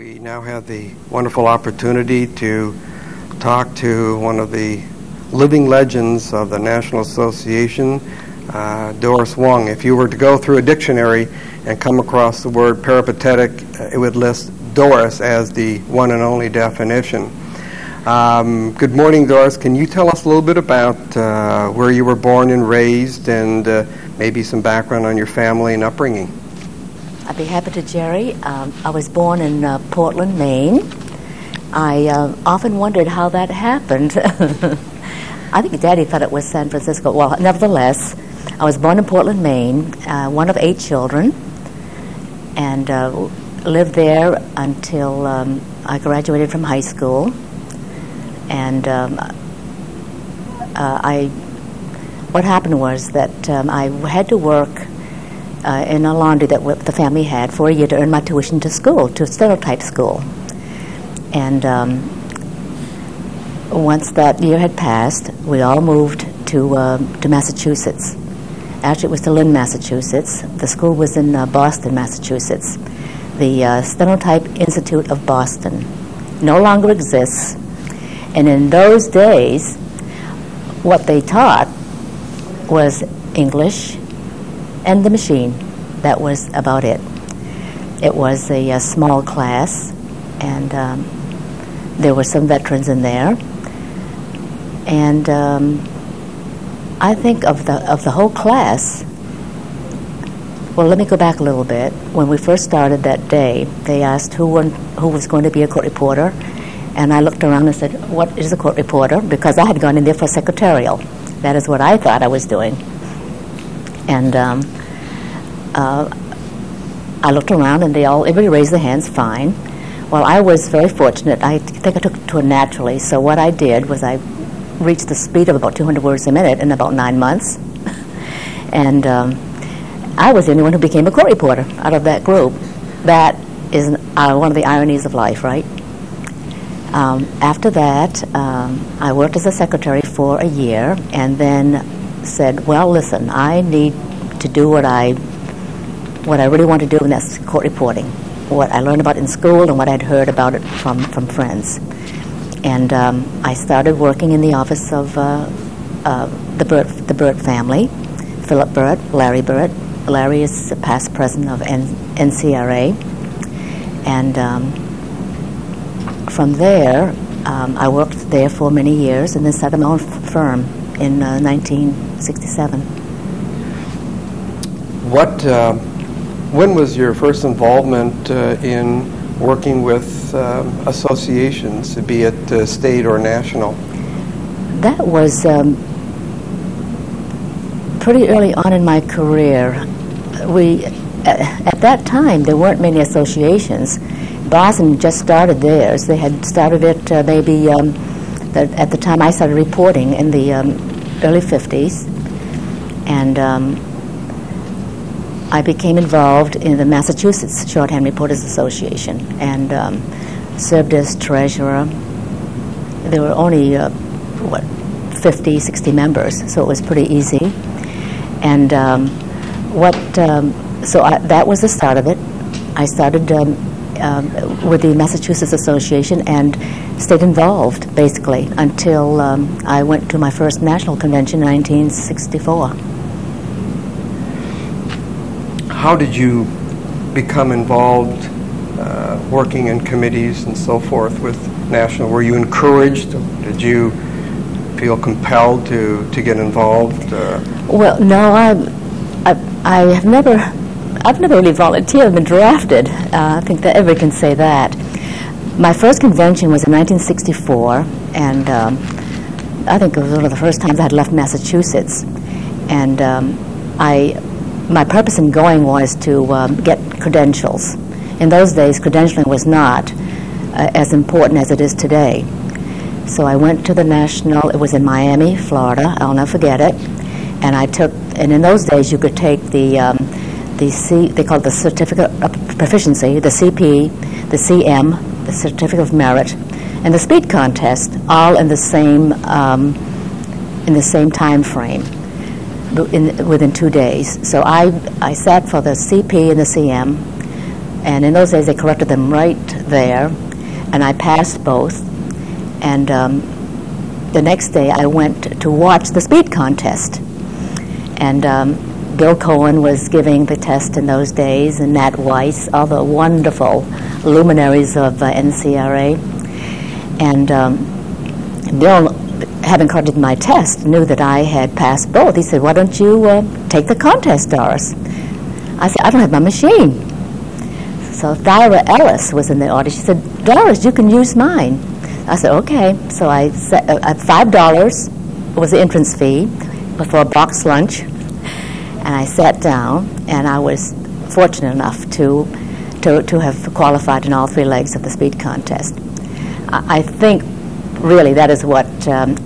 We now have the wonderful opportunity to talk to one of the living legends of the National Association, Doris Wong. If you were to go through a dictionary and come across the word peripatetic, it would list Doris as the one and only definition. Good morning, Doris. Can you tell us a little bit about where you were born and raised, and maybe some background on your family and upbringing? I'd be happy to, Jerry. I was born in Portland, Maine. I often wondered how that happened. I think Daddy thought it was San Francisco. Well, nevertheless, I was born in Portland, Maine, one of 8 children, and lived there until I graduated from high school. And what happened was that I had to work in a laundry that the family had for a year to earn my tuition to school, to stenotype school. And once that year had passed, we all moved to Massachusetts. Actually, it was to Lynn, Massachusetts. The school was in Boston, Massachusetts. The Stenotype Institute of Boston no longer exists. And in those days, what they taught was English and the machine. That was about it. It was a small class, and there were some veterans in there. And I think of the whole class. Well, let me go back a little bit. When we first started that day, they asked who was going to be a court reporter, and I looked around and said, "What is a court reporter?" Because I had gone in there for secretarial. That is what I thought I was doing. And I looked around, and everybody raised their hands, fine. Well, I was very fortunate. I think I took to it naturally. So what I did was I reached the speed of about 200 words a minute in about 9 months. And I was the only one who became a court reporter out of that group. That is one of the ironies of life, right? After that, I worked as a secretary for a year, and then said, well, listen, I need to do what I really want to do, and that's court reporting. What I learned about in school and what I'd heard about it from friends. And I started working in the office of the Burt family, Philip Burt, Larry Burt. Larry is past president of NCRA. And from there, I worked there for many years, and then started my own firm in 1967. When was your first involvement in working with associations, be it state or national? That was pretty early on in my career. At that time, there weren't many associations. Boston just started theirs. They had started it maybe at the time I started reporting in the early 50s. And I became involved in the Massachusetts Shorthand Reporters Association and served as treasurer. There were only, 50, 60 members, so it was pretty easy. And that was the start of it. I started with the Massachusetts Association and stayed involved, basically, until I went to my first national convention in 1964. How did you become involved working in committees and so forth with national? Were you encouraged? Did you feel compelled to get involved? Well, no, I've never really volunteered. I've been drafted. I think that everybody can say that. My first convention was in 1964, and I think it was one of the first times I had left Massachusetts. And my purpose in going was to get credentials. In those days, credentialing was not as important as it is today. So I went to the national. It was in Miami, Florida. I'll never forget it. And in those days, you could take they called the Certificate of Proficiency, the CP, the CM, the Certificate of Merit, and the Speed Contest, all in the same time frame. Within 2 days. So I sat for the CP and the CM, And in those days, they corrected them right there, and I passed both. And the next day, I went to watch the speed contest. And Bill Cohen was giving the test in those days, and Nat Weiss, all the wonderful luminaries of NCRA. And Bill, having corrected my test, knew that I had passed both. He said, "Why don't you take the contest, Doris?" I said, "I don't have my machine." So Thyra Ellis was in the audience. She said, "Doris, you can use mine." I said, "Okay." So I set $5 was the entrance fee for a box lunch, and I sat down, and I was fortunate enough to have qualified in all three legs of the speed contest. I think really that is what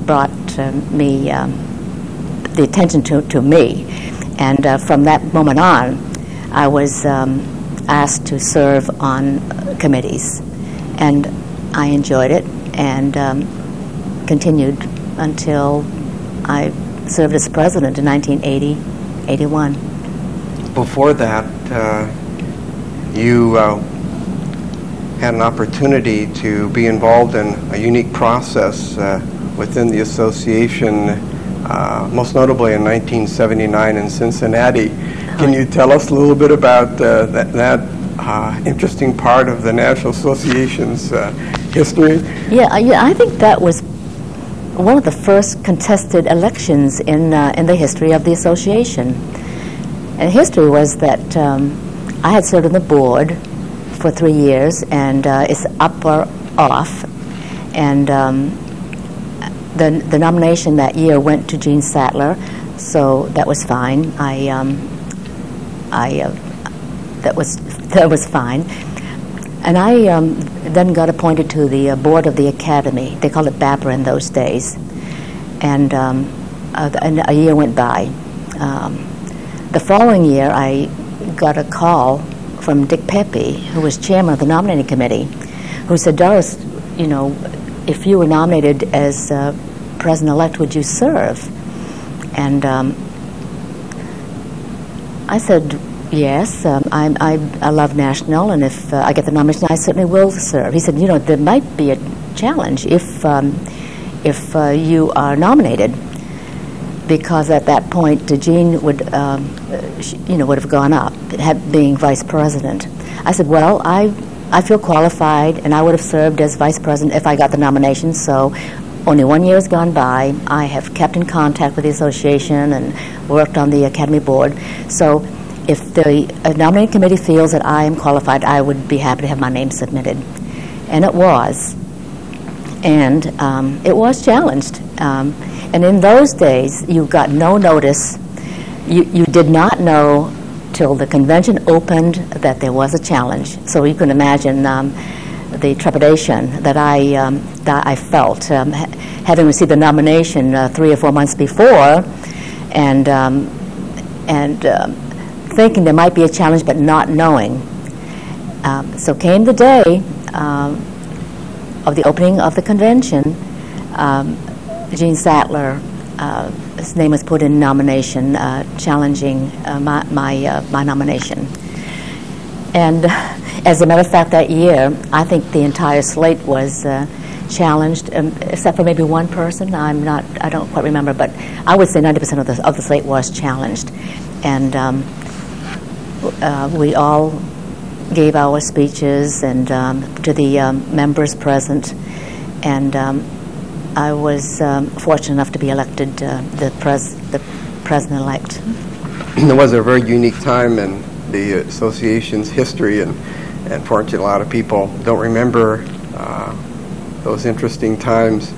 brought me the attention to me, and from that moment on, I was asked to serve on committees, and I enjoyed it and continued until I served as president in 1980-81. Before that, you had an opportunity to be involved in a unique process within the association, most notably in 1979 in Cincinnati. Can you tell us a little bit about that interesting part of the National Association's history? Yeah, I think that was one of the first contested elections in the history of the association. And history was that I had served on the board for 3 years, and it's up or off. And the nomination that year went to Gene Sattler, so that was fine. That was fine. And I then got appointed to the board of the academy. They called it FAPR in those days. And a year went by. The following year, I got a call from Dick Pepe, who was chairman of the nominating committee, who said, "Doris, you know, if you were nominated as president-elect, would you serve?" And I said, "Yes, I love National, and if I get the nomination, I certainly will serve." He said, "You know, there might be a challenge if you are nominated, because at that point, Gene would have gone up, being vice president." I said, "Well, I feel qualified, and I would have served as vice president if I got the nomination. So, only 1 year has gone by. I have kept in contact with the association and worked on the academy board. So, if the nominating committee feels that I am qualified, I would be happy to have my name submitted." And it was. And it was challenged. And in those days, you got no notice. You did not know till the convention opened that there was a challenge. So you can imagine the trepidation that I felt, having received the nomination 3 or 4 months before, and thinking there might be a challenge, but not knowing. So came the day of the opening of the convention. Gene Sattler, his name was put in nomination, challenging my nomination. And as a matter of fact, that year, I think the entire slate was challenged, except for maybe one person. I don't quite remember, but I would say 90% of the slate was challenged. And we all gave our speeches and to the members present, and I was fortunate enough to be elected the president-elect. It was a very unique time in the association's history, and unfortunately a lot of people don't remember those interesting times.